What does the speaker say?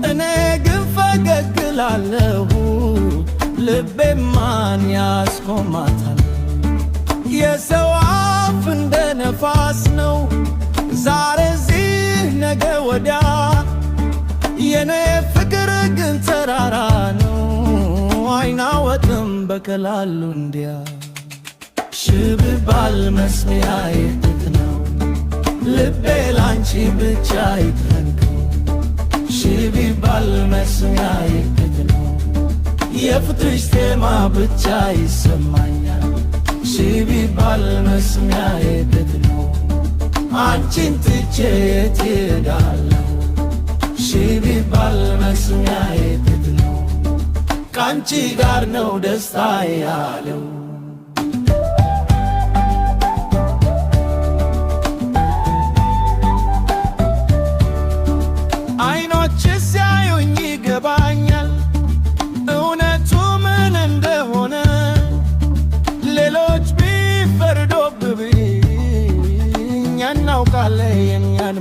እኔ ግን ፈገግ እላለሁ ልቤ ማን ያስቆማታል? የሰው አፍ እንደ ነፋስ ነው ዛሬ እዚህ ነገ ወዲያ የኔ ፍቅር ግን ተራራ ነው አይናወጥም በቀላሉ እንዲያ ሽብባል መስሚያዬ ጥጥ ነው ልቤ ላንቺ ብቻ ይትረንከው ሽብባል መስሚያዬ ጥጥ ነው የፍቅርሽ ዜማ ብቻ ይሰማኛል ሽብባል መስሚያዬ ጥጥ ነው አንቺን ትቼ የት እሄዳለሁ ሽብባል መስሚያዬ ጥጥ ነው ካንቺ ጋር ነው ደስታዬ ያለው አይኖችሽ ሲያዩኝ ይገባኛል እውነቱ ምን እንደሆነ ሌሎች ቢፈርዱብኝ እናውቃለን የኛን